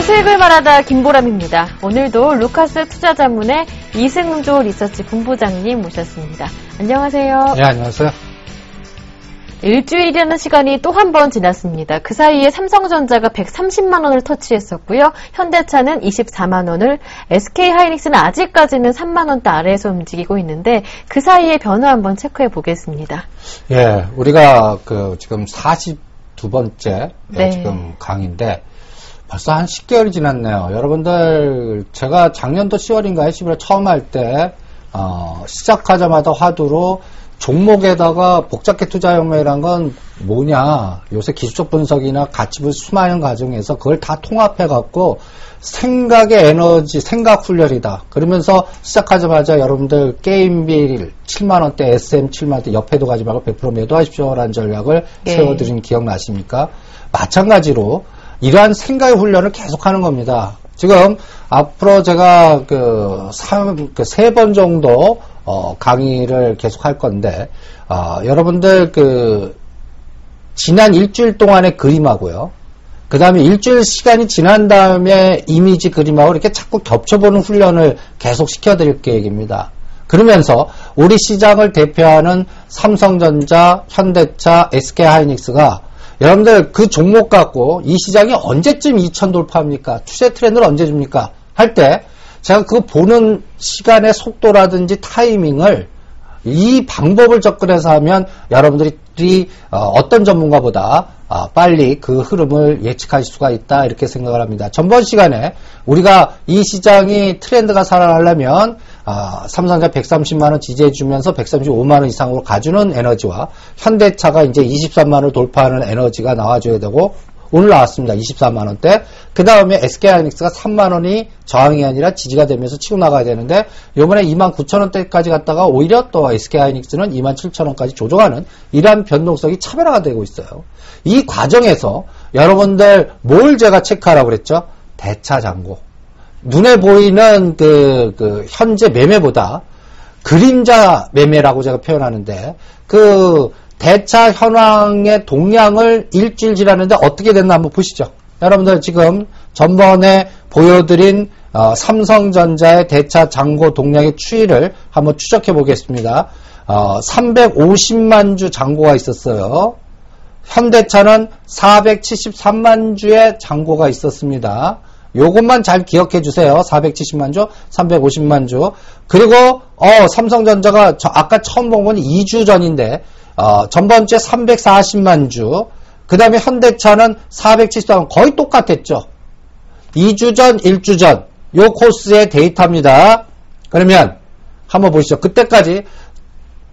수익을 말하다 김보람입니다. 오늘도 루카스 투자자문의 이승조 리서치 본부장님 모셨습니다. 안녕하세요. 네, 안녕하세요. 일주일이라는 시간이 또 한 번 지났습니다. 그 사이에 삼성전자가 130만 원을 터치했었고요. 현대차는 24만 원을, SK하이닉스는 아직까지는 3만 원대 아래에서 움직이고 있는데 그 사이에 변화 한번 체크해 보겠습니다. 예, 우리가 지금 42번째 네. 지금 강의인데 벌써 한 10개월이 지났네요. 여러분들 제가 작년도 10월인가요? 11월 처음 할 때 시작하자마자 화두로 종목에다가 복잡계 투자혁명이란 건 뭐냐, 요새 기술적 분석이나 가치분 수많은 과정에서 그걸 다 통합해갖고 생각의 에너지, 생각 훈련이다. 그러면서 시작하자마자 여러분들 게임빌 7만원대, SM 7만원대 옆에도 가지 말고 100% 매도하십시오라는 전략을 세워드린 기억나십니까? 마찬가지로 이러한 생각의 훈련을 계속하는 겁니다. 지금 앞으로 제가 세 번 정도 강의를 계속 할 건데, 여러분들 지난 일주일 동안의 그림하고요. 그 다음에 일주일 시간이 지난 다음에 이미지 그림하고 이렇게 자꾸 겹쳐보는 훈련을 계속 시켜드릴 계획입니다. 그러면서 우리 시장을 대표하는 삼성전자, 현대차, SK하이닉스가 여러분들 그 종목 갖고 이 시장이 언제쯤 2000 돌파합니까? 추세 트렌드를 언제 줍니까? 할 때 제가 그 보는 시간의 속도라든지 타이밍을 이 방법을 접근해서 하면 여러분들이 어떤 전문가보다 빨리 그 흐름을 예측할 수가 있다, 이렇게 생각을 합니다. 전번 시간에 우리가 이 시장이 트렌드가 살아나려면 삼성전자 130만원 지지해주면서 135만원 이상으로 가주는 에너지와 현대차가 이제 23만원을 돌파하는 에너지가 나와줘야 되고, 오늘 나왔습니다. 24만원대. 그 다음에 SK하이닉스가 3만원이 저항이 아니라 지지가 되면서 치고 나가야 되는데, 이번에 29,000원대까지 갔다가 오히려 또 SK하이닉스는 27,000원까지 조정하는 이러한 변동성이 차별화가 되고 있어요. 이 과정에서 여러분들 뭘 제가 체크하라고 그랬죠? 대차 잔고. 눈에 보이는 현재 매매보다 그림자 매매라고 제가 표현하는데, 대차 현황의 동향을 일주일 지났는데 어떻게 됐나 한번 보시죠. 여러분들 지금 전번에 보여드린 삼성전자의 대차 잔고 동향의 추이를 한번 추적해 보겠습니다. 350만 주 잔고가 있었어요. 현대차는 473만 주의 잔고가 있었습니다. 요것만 잘 기억해 주세요. 470만 주, 350만 주. 그리고 삼성전자가 아까 처음 본 건 2주 전인데 전번주에 340만 주, 그 다음에 현대차는 473만, 거의 똑같았죠. 2주 전, 1주 전, 요 코스의 데이터입니다. 그러면 한번 보시죠. 그때까지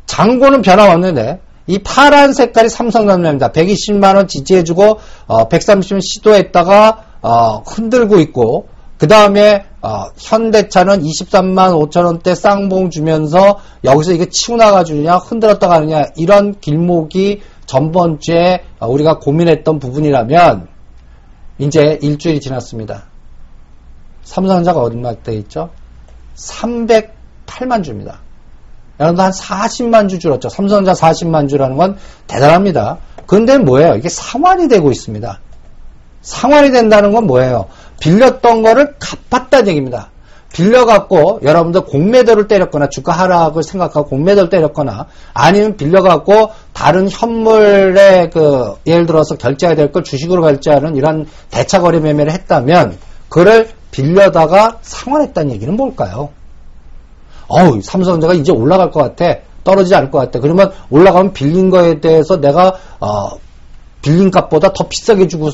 잔고는 변함없는데 이 파란 색깔이 삼성전자입니다. 120만원 지지해주고 130만 시도했다가 흔들고 있고, 그 다음에 현대차는 23만 5천원대 쌍봉 주면서 여기서 이게 치고 나가주느냐 흔들었다 가느냐, 이런 길목이 전번주에 우리가 고민했던 부분이라면 이제 일주일이 지났습니다. 삼성전자가 얼마 돼 있죠? 308만 주입니다. 여러분들 한 40만 주 줄었죠. 삼성전자 40만 주라는 건 대단합니다. 그런데 뭐예요? 이게 상환이 되고 있습니다. 상환이 된다는 건 뭐예요? 빌렸던 거를 갚았다는 얘기입니다. 빌려갖고 여러분들 공매도를 때렸거나 주가 하락을 생각하고 공매도를 때렸거나, 아니면 빌려갖고 다른 현물에 예를 들어서 결제해야 될 걸 주식으로 결제하는 이런 대차거래 매매를 했다면 그를 빌려다가 상환했다는 얘기는 뭘까요? 삼성전자가 이제 올라갈 것 같아, 떨어지지 않을 것 같아. 그러면 올라가면 빌린 거에 대해서 내가 빌린 값보다 더 비싸게 주고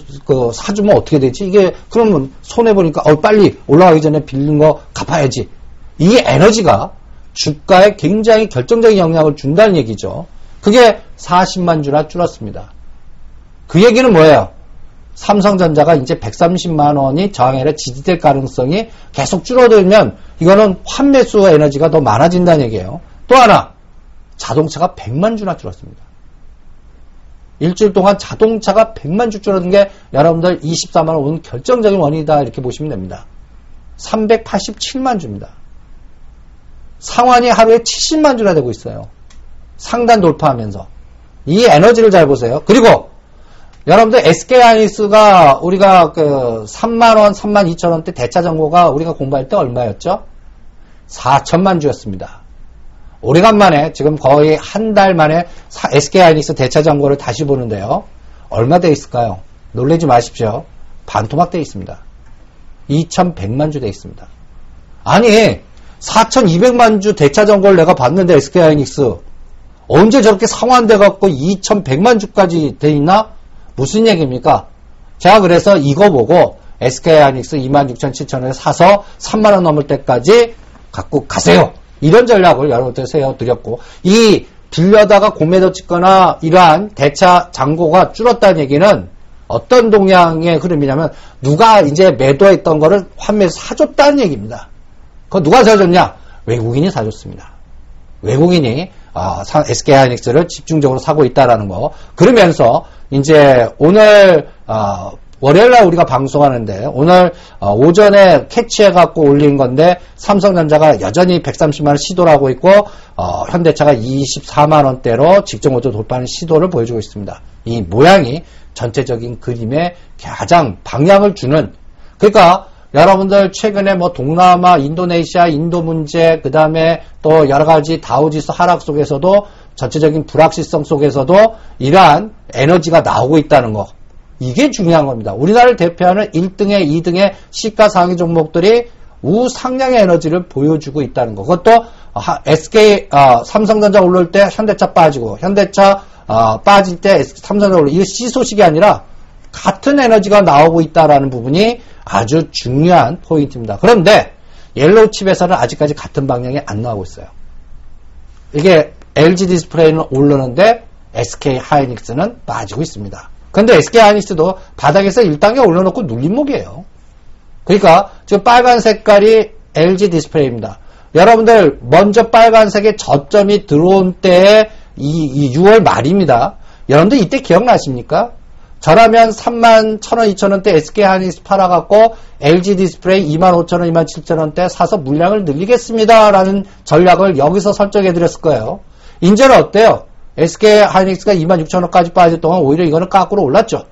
사주면 어떻게 되지? 이게 그러면 손해보니까 빨리 올라가기 전에 빌린 거 갚아야지. 이 에너지가 주가에 굉장히 결정적인 영향을 준다는 얘기죠. 그게 40만 주나 줄었습니다. 그 얘기는 뭐예요? 삼성전자가 이제 130만 원이 저항이 아니라 지지될 가능성이 계속 줄어들면 이거는 환매수 에너지가 더 많아진다는 얘기예요. 또 하나, 자동차가 100만 주나 줄었습니다. 일주일 동안 자동차가 100만 주 줄어든 게 여러분들 24만 원 오는 결정적인 원인이다, 이렇게 보시면 됩니다. 387만 주입니다. 상환이 하루에 70만 주나 되고 있어요. 상단 돌파하면서. 이 에너지를 잘 보세요. 그리고 여러분들 SK하이닉스가 우리가 그 3만원, 32,000원대 대차 정보가 우리가 공부할 때 얼마였죠? 4천만 주였습니다. 오래간만에 지금 거의 한 달 만에 SK하이닉스 대차 정보를 다시 보는데요. 얼마 돼 있을까요? 놀라지 마십시오. 반토막 돼 있습니다. 2,100만 주 돼 있습니다. 아니 4,200만 주 대차 정보를 내가 봤는데 SK하이닉스 언제 저렇게 상환돼 갖고 2,100만 주까지 돼 있나? 무슨 얘기입니까? 제가 그래서 이거 보고 SK하이닉스 26,000-7,000원에 사서 3만원 넘을 때까지 갖고 가세요. 이런 전략을 여러분들 세워드렸고, 이 빌려다가 공매도 찍거나 이러한 대차 잔고가 줄었다는 얘기는 어떤 동향의 흐름이냐면 누가 이제 매도했던 거를 환매해서 사줬다는 얘기입니다. 그거 누가 사줬냐? 외국인이 사줬습니다. 외국인이 SK하이닉스를 집중적으로 사고 있다라는 거. 그러면서 이제 오늘 월요일날 우리가 방송하는데 오늘 오전에 캐치해갖고 올린 건데 삼성전자가 여전히 130만원 시도를 하고 있고 현대차가 24만원대로 직전 고점 돌파하는 시도를 보여주고 있습니다. 이 모양이 전체적인 그림에 가장 방향을 주는, 그러니까 여러분들 최근에 뭐 동남아, 인도네시아, 인도 문제, 그 다음에 또 여러가지 다우지수 하락 속에서도 전체적인 불확실성 속에서도 이러한 에너지가 나오고 있다는 거. 이게 중요한 겁니다. 우리나라를 대표하는 1등의 2등의 시가 상위 종목들이 우상향의 에너지를 보여주고 있다는 거. 그것도 삼성전자 오를 때 현대차 빠지고, 현대차 빠질 때 삼성전자 오르고, 이게 C 소식이 아니라 같은 에너지가 나오고 있다는 부분이 아주 중요한 포인트입니다. 그런데 옐로우 칩에서는 아직까지 같은 방향이 안 나오고 있어요. 이게 LG 디스플레이는 오르는데 SK 하이닉스는 빠지고 있습니다. 근데 SK 하이닉스도 바닥에서 1단계 올려놓고 눌림목이에요. 그러니까 지금 빨간 색깔이 LG 디스플레이입니다. 여러분들 먼저 빨간색의 저점이 들어온 때에 이 6월 말입니다. 여러분들 이때 기억나십니까? 저라면 31,000원, 2,000원대 SK 하이닉스 팔아갖고 LG 디스플레이 25,000원, 27,000원대 사서 물량을 늘리겠습니다. 라는 전략을 여기서 설정해드렸을 거예요. 이제는 어때요? SK 하이닉스가 26,000원까지 빠질 동안 오히려 이거는 깎으로 올랐죠.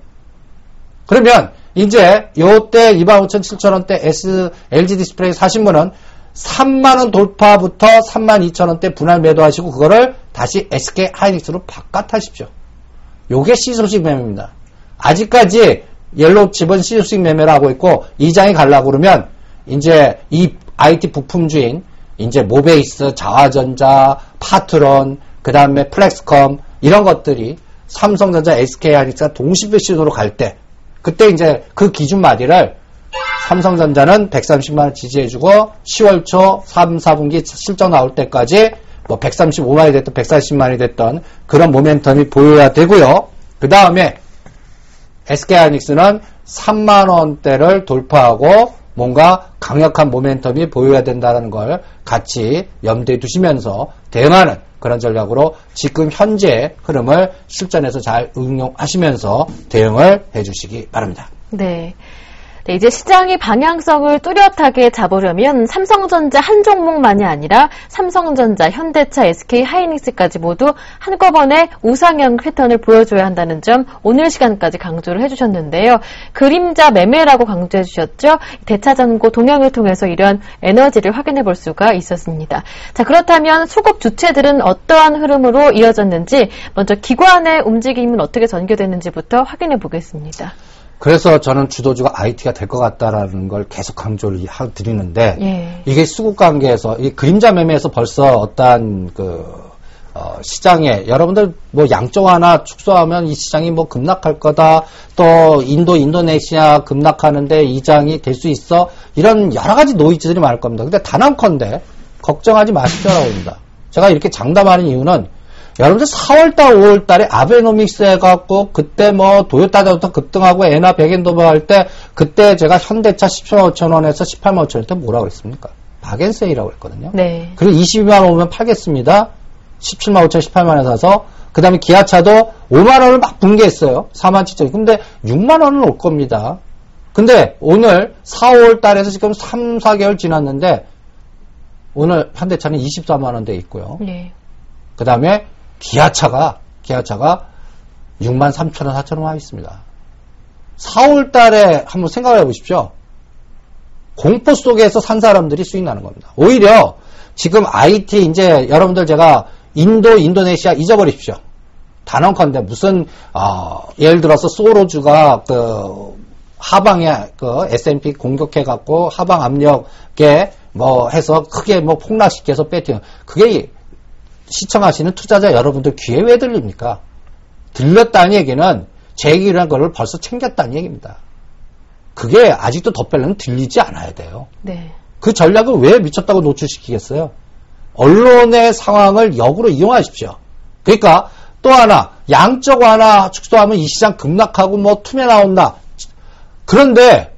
그러면 이제 요때 25,000, 7,000원대 LG 디스플레이 사신 분은 3만원 돌파부터 32,000원대 분할 매도하시고 그거를 다시 SK 하이닉스로 바깥하십시오. 요게 C소식 매매입니다. 아직까지 옐로우 칩은 C소식 매매를 하고 있고, 이 장이 가려고 그러면 이제 이 IT 부품주인 이제 모베이스, 자화전자, 파트론, 그 다음에 플렉스컴 이런 것들이 삼성전자, SK 하이닉스가 동시배 시도로 갈 때, 그때 이제 그 기준 마디를 삼성전자는 130만원 지지해주고 10월 초 3, 4분기 실적 나올 때까지 뭐 135만원이 됐든 140만원이 됐던 그런 모멘텀이 보여야 되고요. 그 다음에 SK하이닉스는 3만원대를 돌파하고 뭔가 강력한 모멘텀이 보여야 된다는 걸 같이 염두에 두시면서 대응하는 그런 전략으로 지금 현재 흐름을 실전에서 잘 응용하시면서 대응을 해주시기 바랍니다. 네. 네, 이제 시장의 방향성을 뚜렷하게 잡으려면 삼성전자 한 종목만이 아니라 삼성전자, 현대차, SK 하이닉스까지 모두 한꺼번에 우상향 패턴을 보여줘야 한다는 점 오늘 시간까지 강조를 해주셨는데요. 그림자 매매라고 강조해 주셨죠. 대차전고 동향을 통해서 이런 에너지를 확인해 볼 수가 있었습니다. 자, 그렇다면 수급 주체들은 어떠한 흐름으로 이어졌는지 먼저 기관의 움직임은 어떻게 전개되는지부터 확인해 보겠습니다. 그래서 저는 주도주가 IT가 될 것 같다라는 걸 계속 강조를 드리는데, 예. 이게 수급 관계에서, 이 그림자 매매에서 벌써 어떠한 시장에, 여러분들 뭐 양쪽 하나 축소하면 이 시장이 뭐 급락할 거다, 또 인도네시아 급락하는데 이 장이 될 수 있어, 이런 여러 가지 노이즈들이 많을 겁니다. 근데 단한컨대 걱정하지 마십시오라고 합니다. 제가 이렇게 장담하는 이유는 여러분들 4월달, 5월달에 아베노믹스 해갖고 그때 뭐 도요타자부터 급등하고 에나 백엔도버 할 때 그때 제가 현대차 17만 5천 원에서 18만 5천 원대 뭐라고 그랬습니까? 박앤세이라고 했거든요. 네. 그리고 22만 원 오면 팔겠습니다. 17만 5천 18만 원에 사서 그 다음에 기아차도 5만 원을 막 붕괴했어요. 4만 7천. 근데 6만 원은 올 겁니다. 근데 오늘 4, 5월달에서 지금 3, 4개월 지났는데 오늘 현대차는 24만 원대 있고요. 네. 그 다음에 기아차가 63,000원, 4,000원 와 있습니다. 4월 달에 한번 생각을 해보십시오. 공포 속에서 산 사람들이 수익 나는 겁니다. 오히려 지금 IT 이제 여러분들 제가 인도네시아 잊어버리십시오. 단언컨대 무슨 예를 들어서 소로주가 그 하방에 그 S&P 공격해갖고 하방 압력에 뭐 해서 크게 뭐 폭락시켜서 배팅. 그게 시청하시는 투자자 여러분들 귀에 왜 들립니까? 들렸다는 얘기는 제 얘기라는 걸 벌써 챙겼다는 얘기입니다. 그게 아직도 덧배는 들리지 않아야 돼요. 네. 그 전략을 왜 미쳤다고 노출시키겠어요? 언론의 상황을 역으로 이용하십시오. 그러니까 또 하나 양적 완화 축소하면 이 시장 급락하고 뭐 투매 나온다. 그런데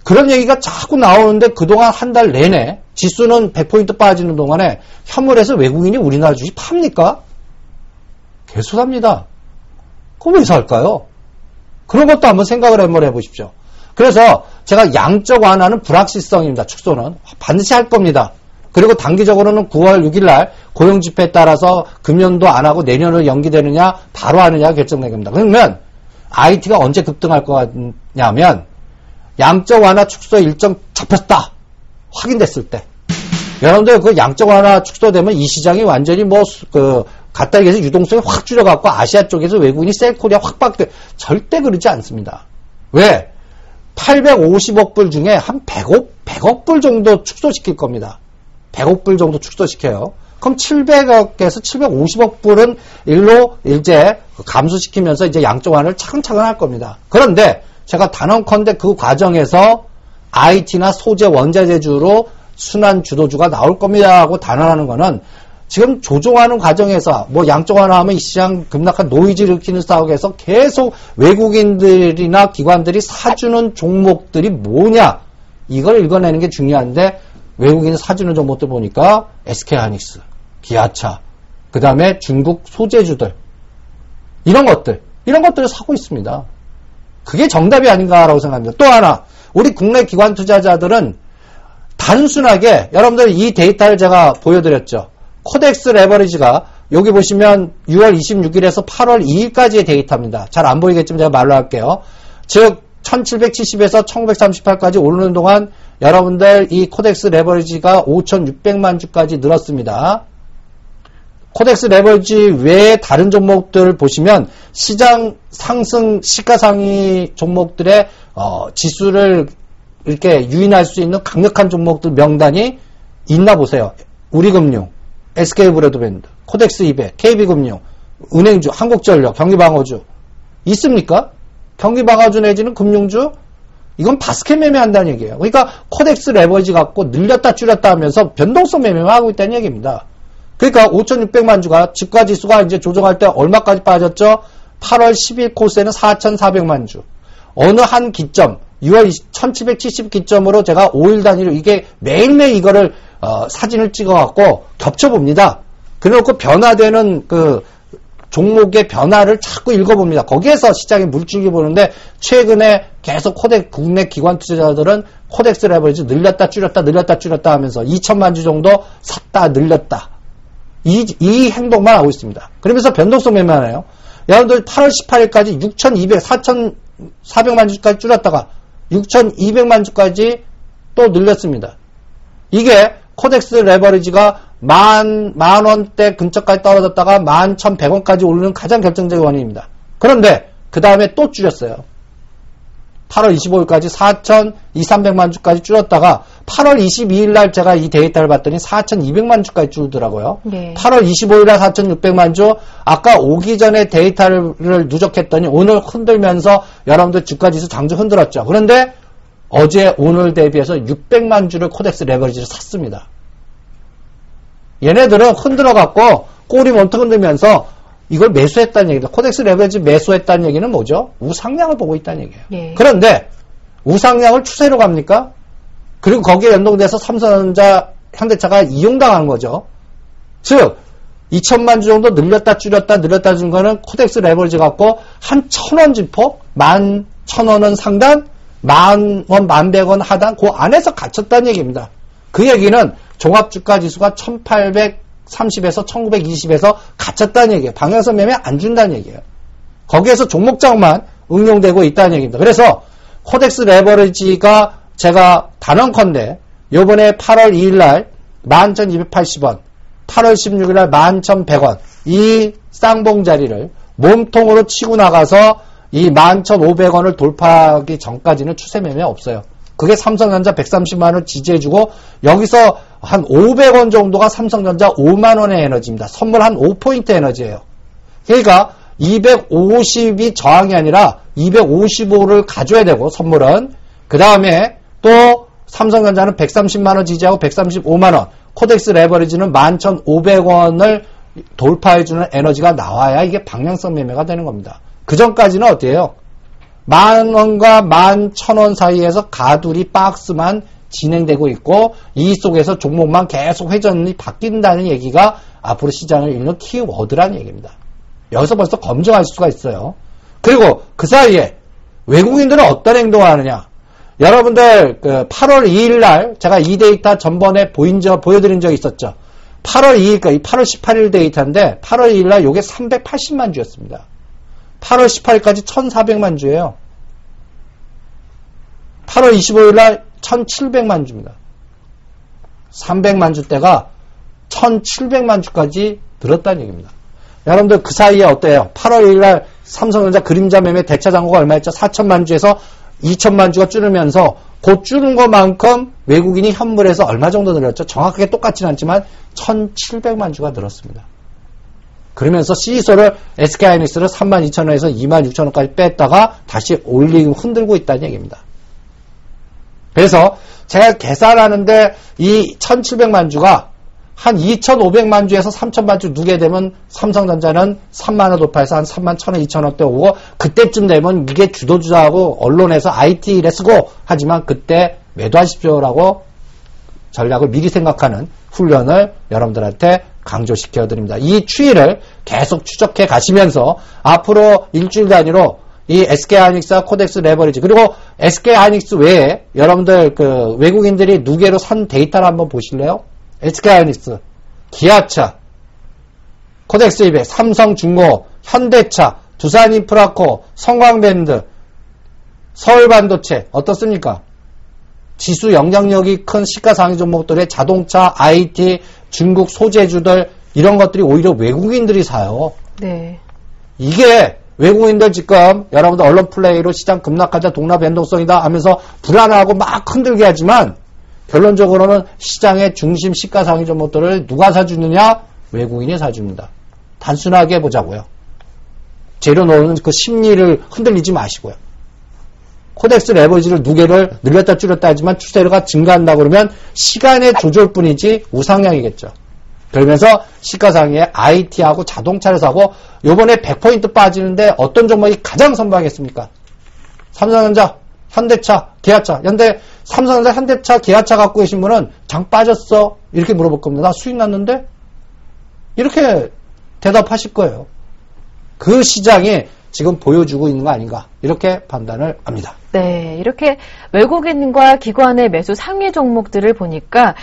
그런 얘기가 자꾸 나오는데 그동안 한 달 내내 지수는 100포인트 빠지는 동안에 현물에서 외국인이 우리나라 주식 팝니까? 계속 삽니다. 그럼 왜 살까요? 그런 것도 한번 생각을 한번 해보십시오. 그래서 제가 양적 완화는 불확실성입니다. 축소는 반드시 할 겁니다. 그리고 단기적으로는 9월 6일 날 고용지표에 따라서 금년도 안 하고 내년으로 연기되느냐 바로 하느냐가 결정되는 겁니다. 그러면 IT가 언제 급등할 것 같냐면 양적 완화 축소 일정 잡혔다 확인됐을 때 여러분들 그 양적 완화 축소되면 이 시장이 완전히 뭐 갖다 얘기해서 유동성이 확 줄여갖고 아시아 쪽에서 외국인이 셀코리아 확 바뀌게 절대 그러지 않습니다. 왜? 850억 불 중에 한 100억 불 정도 축소시킬 겁니다. 100억 불 정도 축소시켜요. 그럼 700억에서 750억 불은 일로 이제 감소시키면서 이제 양적 완화를 차근차근 할 겁니다. 그런데 제가 단언컨대 그 과정에서 IT나 소재 원자재주로 순환 주도주가 나올 겁니다라고 단언하는 거는 지금 조종하는 과정에서 뭐 양적 완화하면 이 시장 급락한 노이즈를 일으키는 싸움에서 계속 외국인들이나 기관들이 사주는 종목들이 뭐냐 이걸 읽어내는 게 중요한데 외국인 사주는 종목들 보니까 SK하이닉스, 기아차, 그 다음에 중국 소재주들 이런 것들을 사고 있습니다. 그게 정답이 아닌가라고 생각합니다. 또 하나 우리 국내 기관 투자자들은 단순하게 여러분들 이 데이터를 제가 보여드렸죠. 코덱스 레버리지가 여기 보시면 6월 26일에서 8월 2일까지의 데이터입니다. 잘 안 보이겠지만 제가 말로 할게요. 즉 1770에서 1938까지 오르는 동안 여러분들 이 코덱스 레버리지가 5,600만 주까지 늘었습니다. 코덱스 레버리지 외에 다른 종목들 보시면 시장 상승 시가상위 종목들의 지수를 이렇게 유인할 수 있는 강력한 종목들 명단이 있나 보세요. 우리금융, SK브레드밴드, 코덱스 200, KB금융, 은행주, 한국전력, 경기방어주 있습니까? 경기방어주 내지는 금융주? 이건 바스켓 매매한다는 얘기예요. 그러니까 코덱스 레버리지 갖고 늘렸다 줄였다 하면서 변동성 매매만 하고 있다는 얘기입니다. 그러니까 5,600만 주가 주가지수가 이제 조정할 때 얼마까지 빠졌죠? 8월 10일 코스에는 4,400만 주. 어느 한 기점 6월 1770 기점으로 제가 5일 단위로 이게 매일매일 이거를 사진을 찍어갖고 겹쳐봅니다. 그래놓고 변화되는 그 종목의 변화를 자꾸 읽어봅니다. 거기에서 시장의 물줄기 보는데 최근에 계속 국내 기관 투자자들은 코덱스 레버리지 늘렸다 줄였다 늘렸다 줄였다 하면서 2천만 주 정도 샀다 늘렸다. 이 행동만 하고 있습니다. 그러면서 변동성 매매하네요. 여러분들 8월 18일까지 400만 주까지 줄였다가 6,200만 주까지 또 늘렸습니다. 이게 코덱스 레버리지가 만 원대 근처까지 떨어졌다가 11,100원까지 오르는 가장 결정적인 원인입니다. 그런데 그 다음에 또 줄였어요. 8월 25일까지 4,200만 주까지 줄였다가 8월 22일 날 제가 이 데이터를 봤더니 4,200만 주까지 줄더라고요. 네. 8월 25일 날 4,600만 주 아까 오기 전에 데이터를 누적했더니 오늘 흔들면서 여러분들 주가지수 장중 흔들었죠. 그런데 어제 오늘 대비해서 600만 주를 코덱스 레버리지를 샀습니다. 얘네들은 흔들어갖고 꼬리 몸통 흔들면서 이걸 매수했다는 얘기입니다. 코덱스 레버리지 매수했다는 얘기는 뭐죠? 우상향을 보고 있다는 얘기예요. 네. 그런데 우상향을 추세로 갑니까? 그리고 거기에 연동돼서 삼성전자, 현대차가 이용당한 거죠. 즉 2천만 주 정도 늘렸다 줄였다 준 거는 코덱스 레버리지 갖고 한 1,000원 지포 11,000원은 상단 10,000원, 11,100원 하단 그 안에서 갇혔다는 얘기입니다. 그 얘기는 종합주가지수가 1830에서 1920에서 갇혔다는 얘기예요. 방향성 매매 안 준다는 얘기예요. 거기에서 종목장만 응용되고 있다는 얘기입니다. 그래서 코덱스 레버리지가 제가 단언컨대 요번에 8월 2일 날 11,280원, 8월 16일 날 11,100원 이 쌍봉 자리를 몸통으로 치고 나가서 이 11,500원을 돌파하기 전까지는 추세 매매 없어요. 그게 삼성전자 130만원 지지해주고 여기서 한 500원 정도가 삼성전자 5만원의 에너지입니다. 선물 한 5포인트 에너지예요. 그러니까 250이 저항이 아니라 255를 가져야 되고 선물은 그 다음에 또 삼성전자는 130만원 지지하고 135만원 코덱스 레버리지는 11,500원을 돌파해주는 에너지가 나와야 이게 방향성 매매가 되는 겁니다. 그 전까지는 어때요? 10,000원과 11,000원 사이에서 가두리 박스만 진행되고 있고 이 속에서 종목만 계속 회전이 바뀐다는 얘기가 앞으로 시장을 읽는 키워드라는 얘기입니다. 여기서 벌써 검증할 수가 있어요. 그리고 그 사이에 외국인들은 어떤 행동을 하느냐. 여러분들 8월 2일 날 제가 이 데이터 전번에 보여드린 적이 있었죠. 8월 2일까지 8월 18일 데이터인데 8월 2일 날 요게 380만 주였습니다. 8월 18일까지 1,400만 주예요. 8월 25일 날 1,700만 주입니다. 300만 주대가 1,700만 주까지 늘었다는 얘기입니다. 여러분들 그 사이에 어때요? 8월 2일 날 삼성전자 그림자 매매 대차 잔고가 얼마였죠? 4천만 주에서 2천만 주가 줄으면서 그 줄은 것만큼 외국인이 현물에서 얼마 정도 늘었죠? 정확하게 똑같지는 않지만 1,700만 주가 늘었습니다. 그러면서 시소를 SK하이닉스를 32,000원에서 26,000원까지 뺐다가 다시 올리고 흔들고 있다는 얘기입니다. 그래서 제가 계산하는데 이 1,700만 주가 한 2,500만 주에서 3,000만 주 누게 되면 삼성전자는 3만원 돌파해서 한 31,000원, 2,000원대 오고 그때쯤 되면 이게 주도주자하고 언론에서 IT 렛츠고 하지만 그때 매도하십시오라고 전략을 미리 생각하는 훈련을 여러분들한테 강조시켜 드립니다. 이 추이를 계속 추적해 가시면서 앞으로 일주일 단위로 이 SK하이닉스와 코덱스 레버리지 그리고 SK하이닉스 외에 여러분들 그 외국인들이 누계로 산 데이터를 한번 보실래요? SK하이닉스, 기아차, 코덱스 200, 삼성중공업, 현대차, 두산인프라코, 성광밴드, 서울반도체 어떻습니까? 지수 영향력이 큰 시가상위 종목들의 자동차, IT, 중국 소재주들 이런 것들이 오히려 외국인들이 사요. 네. 이게 외국인들 지금 여러분들 언론 플레이로 시장 급락하자 동나 변동성이다 하면서 불안하고 막 흔들게 하지만 결론적으로는 시장의 중심 시가상위 종목들을 누가 사주느냐? 외국인이 사줍니다. 단순하게 보자고요. 재료 넣는 그 심리를 흔들리지 마시고요. 코덱스 레버리지를 누계를 늘렸다 줄였다 하지만 추세가 증가한다 그러면 시간의 조절뿐이지 우상향이겠죠. 그러면서 시가상위에 IT하고 자동차를 사고 요번에 100포인트 빠지는데 어떤 종목이 가장 선방했습니까? 삼성전자, 현대차, 기아차. 삼성전자, 현대차, 기아차 갖고 계신 분은 장 빠졌어? 이렇게 물어볼 겁니다. 나 수익 났는데? 이렇게 대답하실 거예요. 그 시장이 지금 보여주고 있는 거 아닌가 이렇게 판단을 합니다. 네, 이렇게 외국인과 기관의 매수 상위 종목들을 보니까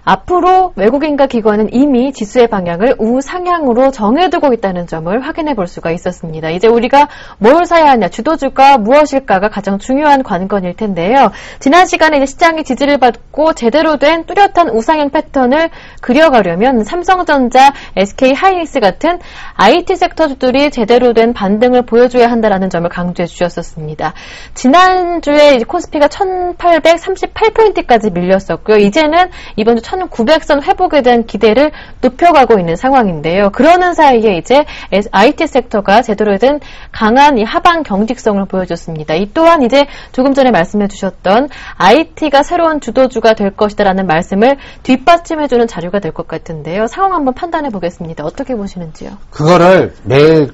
앞으로 외국인과 기관은 이미 지수의 방향을 우상향으로 정해두고 있다는 점을 확인해 볼 수가 있었습니다. 이제 우리가 뭘 사야 하냐, 주도주가 무엇일까가 가장 중요한 관건일 텐데요. 지난 시간에 이제 시장이 지지를 받고 제대로 된 뚜렷한 우상향 패턴을 그려가려면 삼성전자, SK하이닉스 같은 IT 섹터주들이 제대로 된 반등을 보여줘야 한다는 점을 강조해 주셨었습니다. 지난주에 코스피가 1838포인트까지 밀렸었고요. 이제는 이번 주 1900선 회복에 대한 기대를 높여가고 있는 상황인데요. 그러는 사이에 이제 IT 섹터가 제대로 된 강한 이 하방 경직성을 보여줬습니다. 이 또한 이제 조금 전에 말씀해 주셨던 IT가 새로운 주도주가 될 것이다라는 말씀을 뒷받침해주는 자료가 될 것 같은데요. 상황 한번 판단해 보겠습니다. 어떻게 보시는지요? 그거를 매일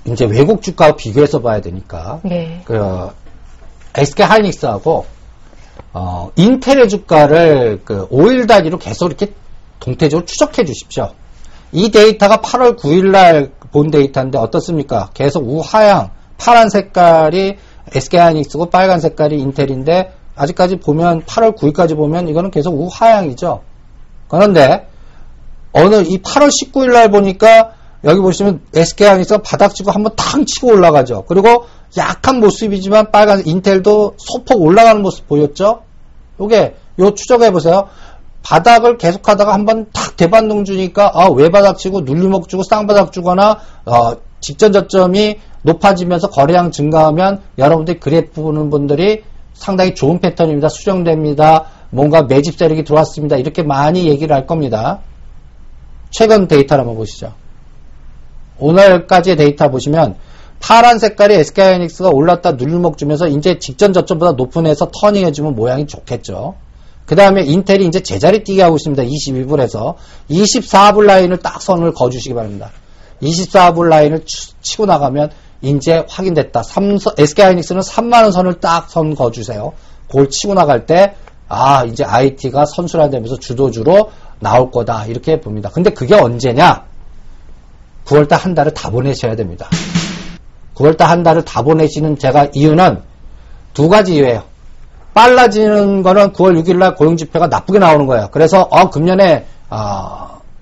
이제 외국 주가와 비교해서 봐야 되니까. 네. SK하이닉스하고 인텔의 주가를 5일 단위로 계속 이렇게 동태적으로 추적해 주십시오. 이 데이터가 8월 9일 날 본 데이터인데 어떻습니까? 계속 우하향, 파란 색깔이 SK하이닉스고 빨간 색깔이 인텔인데 아직까지 보면 8월 9일까지 보면 이거는 계속 우하향이죠. 그런데 이 8월 19일 날 보니까 여기 보시면 SK하이닉스가 바닥치고 한번 탕 치고 올라가죠. 그리고 약한 모습이지만 빨간 인텔도 소폭 올라가는 모습 보였죠? 요 추적해보세요. 바닥을 계속하다가 한번 탁 대반동 주니까 외바닥 치고 눌림목 주고 쌍바닥 주거나 직전 저점이 높아지면서 거래량 증가하면 여러분들이 그래프 보는 분들이 상당히 좋은 패턴입니다. 수정됩니다. 뭔가 매집 세력이 들어왔습니다. 이렇게 많이 얘기를 할 겁니다. 최근 데이터를 한번 보시죠. 오늘까지의 데이터 보시면 파란 색깔이 SK하이닉스가 올랐다 눌림목 주면서 이제 직전 저점보다 높은 애에서 터닝해주면 모양이 좋겠죠. 그 다음에 인텔이 이제 제자리 뛰게 하고 있습니다. 22불에서 24불 라인을 딱 선을 그어주시기 바랍니다. 24불 라인을 치고 나가면 이제 확인됐다. SK하이닉스는 3만원 선을 딱 선 그어주세요. 그걸 치고 나갈 때 이제 IT가 선순환되면서 주도주로 나올 거다 이렇게 봅니다. 근데 그게 언제냐? 9월달 한 달을 다 보내셔야 됩니다. 9월달 한 달을 다 보내시는 이유는 두 가지 이유예요. 빨라지는 거는 9월 6일날 고용지표가 나쁘게 나오는 거예요. 그래서 금년에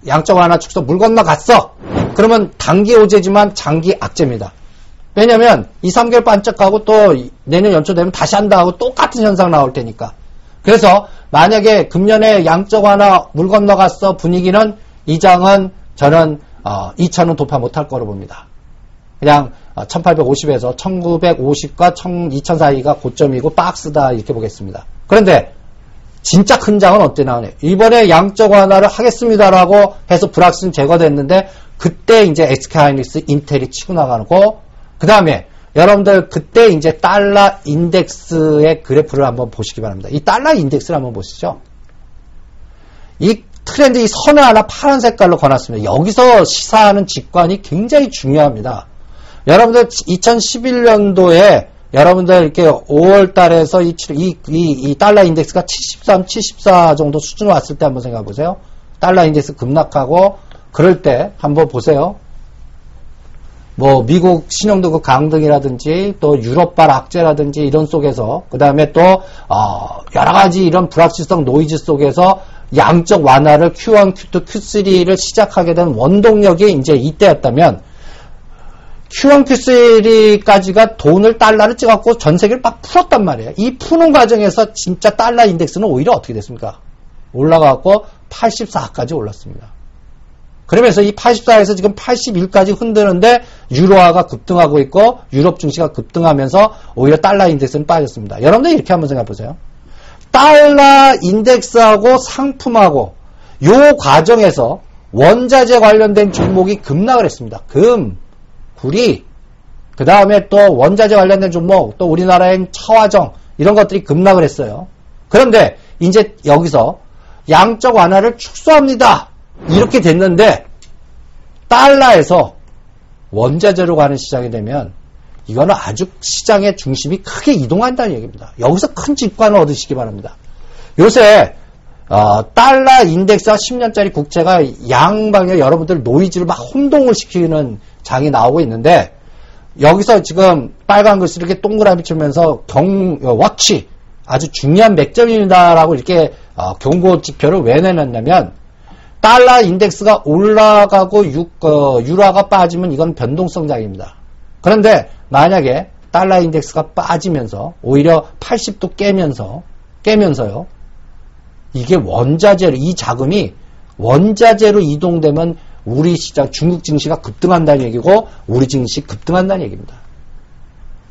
양적 완화 축소 물 건너갔어. 그러면 단기 호재지만 장기 악재입니다. 왜냐면 2, 3개월 반짝하고 또 내년 연초 되면 다시 한다 하고 똑같은 현상 나올 테니까. 그래서 만약에 금년에 양적 완화 물 건너갔어 분위기는 이 장은 저는 2,000원 돌파 못할 거로 봅니다. 그냥 1850에서 1950과 2000 사이가 고점이고 박스다 이렇게 보겠습니다. 그런데 진짜 큰 장은 어때 나오냐? 이번에 양적 완화를 하겠습니다라고 해서 불확신 제거됐는데 그때 이제 SK하이닉스, 인텔이 치고 나가고 그 다음에 여러분들 그때 이제 달러 인덱스의 그래프를 한번 보시기 바랍니다. 이 달러 인덱스를 한번 보시죠. 이 트렌드 이 선을 하나 파란 색깔로 그어놨습니다. 여기서 시사하는 직관이 굉장히 중요합니다. 여러분들 2011년도에 여러분들 이렇게 5월 달에서 이 달러 인덱스가 73, 74 정도 수준 왔을 때 한번 생각해 보세요. 달러 인덱스 급락하고 그럴 때 한번 보세요. 뭐 미국 신용도급 강등이라든지 또 유럽발 악재라든지 이런 속에서 그 다음에 또 여러 가지 이런 불확실성 노이즈 속에서 양적 완화를 Q1, Q2, Q3를 시작하게 된 원동력이 이제 이때였다면 Q1, Q3까지가 돈을 달러를 찍었고 전 세계를 막 풀었단 말이에요. 이 푸는 과정에서 진짜 달러 인덱스는 오히려 어떻게 됐습니까? 올라가고 84까지 올랐습니다. 그러면서 이 84에서 지금 81까지 흔드는데 유로화가 급등하고 있고 유럽 증시가 급등하면서 오히려 달러 인덱스는 빠졌습니다. 여러분들 이렇게 한번 생각해 보세요. 달러 인덱스하고 상품하고 요 과정에서 원자재 관련된 종목이 급락을 했습니다. 금, 구리, 그 다음에 또 원자재 관련된 종목, 또 우리나라엔 차화정 이런 것들이 급락을 했어요. 그런데 이제 여기서 양적 완화를 축소합니다. 이렇게 됐는데 달러에서 원자재로 가는 시장이 되면 이거는 아주 시장의 중심이 크게 이동한다는 얘기입니다. 여기서 큰 직관을 얻으시기 바랍니다. 요새 달러 인덱스와 10년짜리 국채가 양방에 여러분들 노이즈를 막 혼동을 시키는 장이 나오고 있는데 여기서 지금 빨간 글씨 이렇게 동그라미 치면서 워치 아주 중요한 맥점입니다라고 이렇게 경고 지표를 왜 내놨냐면 달러 인덱스가 올라가고 유로화가 빠지면 이건 변동성 장입니다. 그런데 만약에 달러 인덱스가 빠지면서 오히려 80도 깨면서요. 이게 원자재로 이 자금이 원자재로 이동되면 우리 시장 중국 증시가 급등한다는 얘기고 우리 증시 급등한다는 얘기입니다.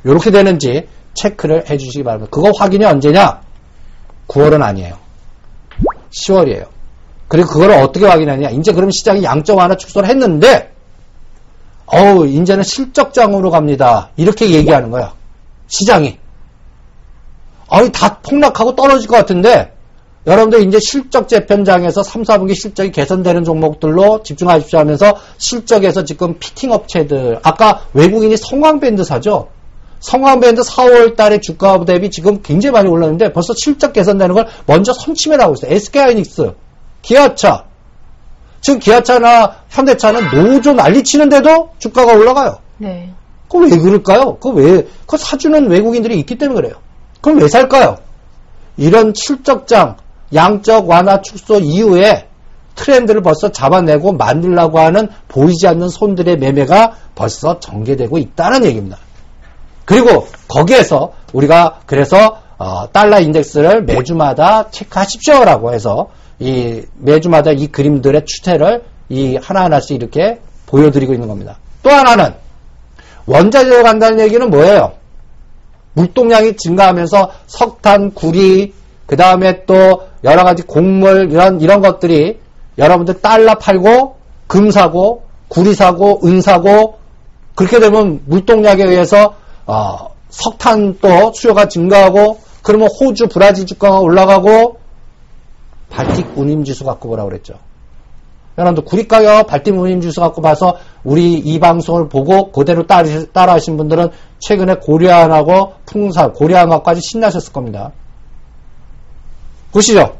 이렇게 되는지 체크를 해주시기 바랍니다. 그거 확인이 언제냐? 9월은 아니에요. 10월이에요. 그리고 그거를 어떻게 확인하냐? 이제 그럼 시장이 양적 완화 축소를 했는데 이제는 실적장으로 갑니다. 이렇게 얘기하는 거야. 시장이. 다 폭락하고 떨어질 것 같은데 여러분들 이제 실적 재편장에서 3, 4분기 실적이 개선되는 종목들로 집중하십시오 하면서 실적에서 지금 피팅 업체들 아까 외국인이 성황밴드 사죠. 성황밴드 4월 달에 주가 대비 지금 굉장히 많이 올랐는데 벌써 실적 개선되는 걸 먼저 선침해라 하고 있어요. SK하이닉스, 기아차. 지금 기아차나 현대차는 노조 난리치는데도 주가가 올라가요. 네. 그거 왜 그럴까요? 그거 사주는 외국인들이 있기 때문에 그래요. 그럼 왜 살까요? 이런 실적장, 양적 완화 축소 이후에 트렌드를 벌써 잡아내고 만들려고 하는 보이지 않는 손들의 매매가 벌써 전개되고 있다는 얘기입니다. 그리고 거기에서 우리가 그래서 달러 인덱스를 매주마다 체크하십시오라고 해서 이 매주마다 이 그림들의 추세를 이 하나하나씩 이렇게 보여드리고 있는 겁니다. 또 하나는 원자재로 간다는 얘기는 뭐예요? 물동량이 증가하면서 석탄, 구리, 그 다음에 또 여러 가지 곡물 이런 것들이 여러분들 달러 팔고 금 사고 구리 사고 은 사고 그렇게 되면 물동량에 의해서 석탄 또 수요가 증가하고 그러면 호주, 브라질 주가가 올라가고 발틱 운임지수 갖고 보라고 그랬죠. 여러분들 구리 가격 발틱 운임지수 갖고 봐서 우리 이 방송을 보고 그대로 따라하신 분들은 최근에 고려안하고 풍산, 고려안하고까지 신나셨을 겁니다. 보시죠.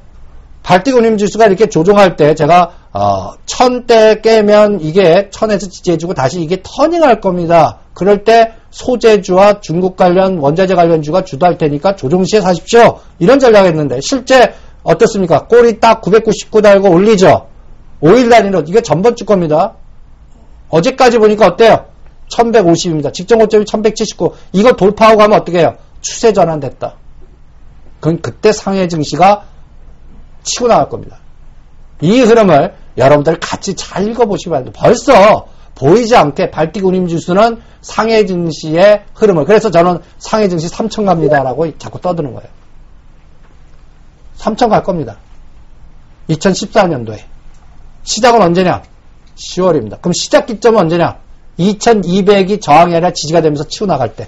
발틱 운임지수가 이렇게 조종할 때 제가 1000대 깨면 이게 1000에서 지지해주고 다시 이게 터닝할 겁니다. 그럴 때 소재주와 중국 관련 원자재 관련주가 주도할 테니까 조종시에 사십시오. 이런 전략을 했는데 실제 어떻습니까? 꼬리 딱 999 달고 올리죠. 5일 단위로 이게 전번주 겁니다. 어제까지 보니까 어때요? 1150입니다. 직전 고점이 1179. 이거 돌파하고 가면 어떻게 해요? 추세 전환됐다. 그건 그때 상해 증시가 치고 나갈 겁니다. 이 흐름을 여러분들 같이 잘 읽어보시기 바랍니다. 벌써 보이지 않게 발틱 운임지수는 상해 증시의 흐름을, 그래서 저는 상해 증시 3천 갑니다라고 자꾸 떠드는 거예요. 3천 갈 겁니다. 2014년도에. 시작은 언제냐? 10월입니다. 그럼 시작 기점은 언제냐? 2200이 저항이 아니라 지지가 되면서 치고 나갈 때.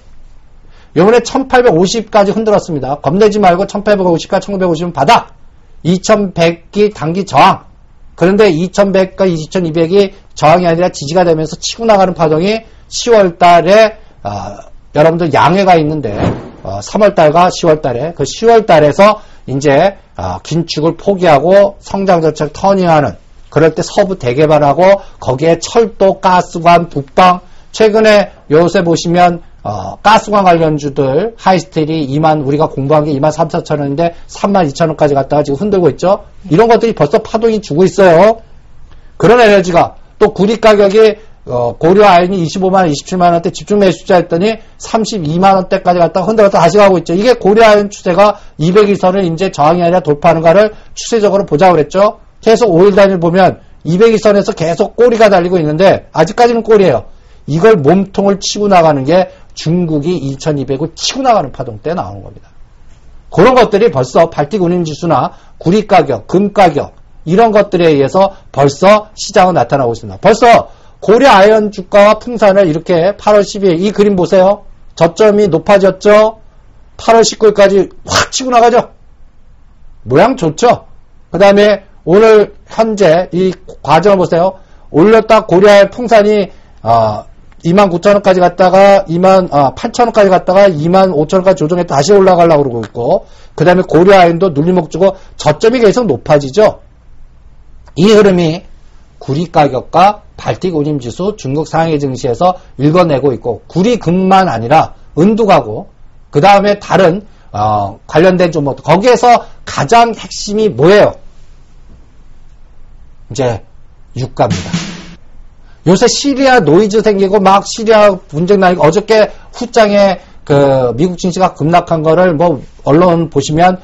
요번에 1850까지 흔들었습니다. 겁내지 말고 1850과 1950은 바닥. 2100이 단기 저항. 그런데 2100과 2200이 저항이 아니라 지지가 되면서 치고 나가는 파동이 10월 달에 여러분들 양회가 있는데 3월 달과 10월 달에 그 10월 달에서 이제 긴축을 포기하고 성장 정책 터닝하는, 그럴 때 서부 대개발하고 거기에 철도, 가스관, 북방, 최근에 요새 보시면 가스관 관련주들 하이스텔이 우리가 공부한 게 23,4천원인데 32,000원까지 갔다가 지금 흔들고 있죠. 이런 것들이 벌써 파동이 주고 있어요. 그런 에너지가 또 구리 가격이 고려 아연이 25만원, 27만원대 집중 매수자 했더니 32만원대까지 갔다가 흔들었다 다시 가고 있죠. 이게 고려 아연 추세가 200일선을 이제 저항이 아니라 돌파하는가를 추세적으로 보자고 그랬죠. 계속 5일 단위를 보면 200일선에서 계속 꼬리가 달리고 있는데 아직까지는 꼬리예요. 이걸 몸통을 치고 나가는 게 중국이 2200을 치고 나가는 파동 때 나오는 겁니다. 그런 것들이 벌써 발틱 운임지수나 구리 가격, 금 가격 이런 것들에 의해서 벌써 시장은 나타나고 있습니다. 벌써 고려 아연 주가와 풍산을 이렇게 8월 12일 이 그림 보세요. 저점이 높아졌죠. 8월 19일까지 확 치고 나가죠. 모양 좋죠. 그 다음에 오늘 현재 이 과정을 보세요. 올렸다 고려 아연 풍산이 29,000원까지 갔다가 28,000원까지 갔다가 25,000원까지 조정해서 다시 올라가려고 그러고 있고, 그 다음에 고려 아연도 눌림목 주고 저점이 계속 높아지죠. 이 흐름이 구리 가격과 발틱 운임지수 중국 상해 증시에서 읽어내고 있고, 구리 금만 아니라 은도 가고, 그 다음에 다른 관련된 종목, 거기에서 가장 핵심이 뭐예요? 이제 유가입니다. 요새 시리아 노이즈 생기고 막 시리아 분쟁 나니까 어저께 후장에 그 미국 증시가 급락한 거를 뭐 언론 보시면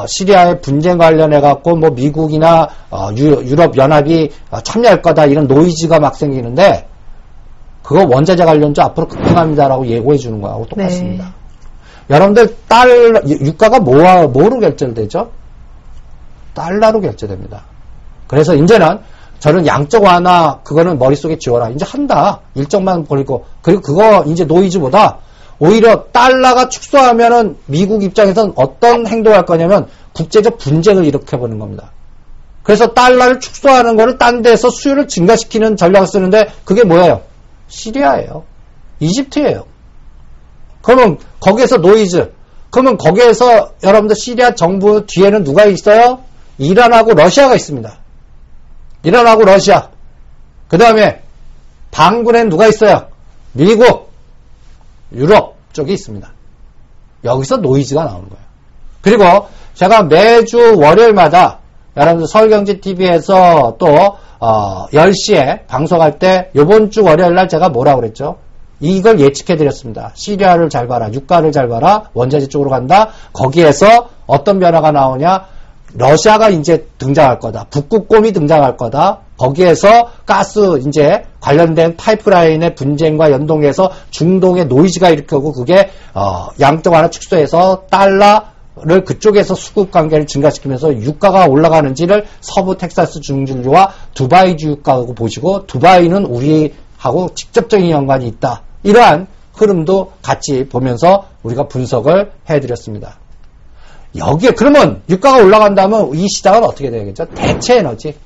시리아의 분쟁 관련해 갖고 뭐 미국이나 유럽 연합이 참여할 거다 이런 노이즈가 막 생기는데 그거 원자재 관련주 앞으로 급등합니다라고 예고해 주는 거하고 똑같습니다. 네. 여러분들 유가가 뭐로 결정되죠? 달러로 결정됩니다. 그래서 이제는 저는 양적 완화 그거는 머릿속에 지워라. 이제 한다. 일정만 버리고. 그리고 그거 이제 노이즈보다 오히려 달러가 축소하면은 미국 입장에서는 어떤 행동을 할 거냐면 국제적 분쟁을 일으켜보는 겁니다. 그래서 달러를 축소하는 거를 딴 데서 수요를 증가시키는 전략을 쓰는데 그게 뭐예요? 시리아예요. 이집트예요. 그러면 거기에서 노이즈. 그러면 거기에서 여러분들 시리아 정부 뒤에는 누가 있어요? 이란하고 러시아가 있습니다. 이란하고 러시아. 그 다음에 반군엔 누가 있어요? 미국, 유럽 쪽이 있습니다. 여기서 노이즈가 나오는 거예요. 그리고 제가 매주 월요일마다 여러분들 서울경제TV에서 또 10시에 방송할 때 요번 주 월요일 날 제가 뭐라고 그랬죠? 이걸 예측해드렸습니다. 시리아를 잘 봐라. 유가를 잘 봐라. 원자재 쪽으로 간다. 거기에서 어떤 변화가 나오냐? 러시아가 이제 등장할 거다. 북극곰이 등장할 거다. 거기에서 가스 이제 관련된 파이프라인의 분쟁과 연동해서 중동의 노이즈가 일으키고 그게 양적 완화 축소해서 달러를 그쪽에서 수급 관계를 증가시키면서 유가가 올라가는지를 서부 텍사스 중진주와 두바이주 유가하고 보시고 두바이는 우리하고 직접적인 연관이 있다. 이러한 흐름도 같이 보면서 우리가 분석을 해드렸습니다. 여기에 그러면 유가가 올라간다면 이 시장은 어떻게 되겠죠? 대체 에너지.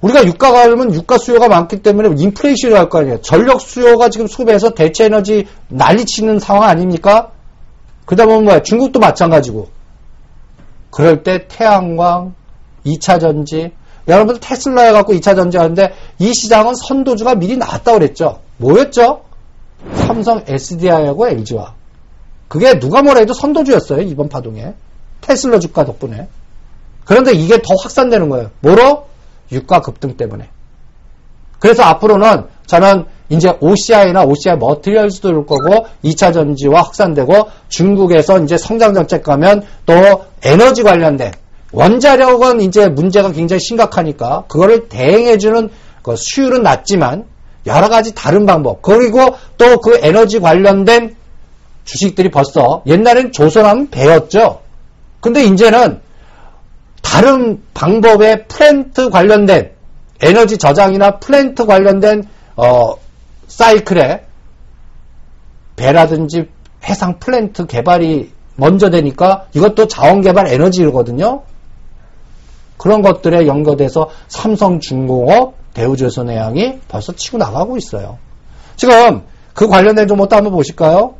우리가 유가가 오르면 유가 수요가 많기 때문에 인플레이션이 할 거 아니에요. 전력 수요가 지금 수급해서 대체 에너지 난리치는 상황 아닙니까? 그러다 보면 뭐야? 중국도 마찬가지고. 그럴 때 태양광, 2차전지, 여러분들 테슬라 해갖고 2차전지 하는데 이 시장은 선도주가 미리 나왔다고 그랬죠. 뭐였죠? 삼성 SDI하고 LG와. 그게 누가 뭐래도 선도주였어요. 이번 파동에. 테슬라 주가 덕분에. 그런데 이게 더 확산되는 거예요. 뭐로? 유가 급등 때문에. 그래서 앞으로는 저는 이제 OCI나 OCI 머티리얼스도 올 거고 2차 전지와 확산되고 중국에서 이제 성장 정책 가면 또 에너지 관련된 원자력은 이제 문제가 굉장히 심각하니까 그거를 대행해주는 그 수율은 낮지만 여러 가지 다른 방법 그리고 또 그 에너지 관련된 주식들이 벌써 옛날엔 조선하면 배였죠. 근데 이제는 다른 방법의 플랜트 관련된 에너지 저장이나 플랜트 관련된 사이클에 배라든지 해상 플랜트 개발이 먼저 되니까 이것도 자원개발 에너지거든요. 그런 것들에 연결돼서 삼성중공업, 대우조선해양이 벌써 치고 나가고 있어요. 지금 그 관련된 종목도 한번 보실까요?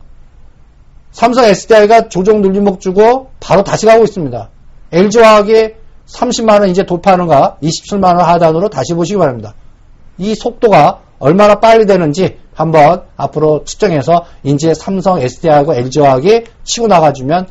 삼성 SDI가 조정 눌림목 주고 바로 다시 가고 있습니다. LG화학이 30만원 이제 돌파하는가 27만원 하단으로 다시 보시기 바랍니다. 이 속도가 얼마나 빨리 되는지 한번 앞으로 측정해서 이제 삼성 SDI하고 LG화학이 치고 나가주면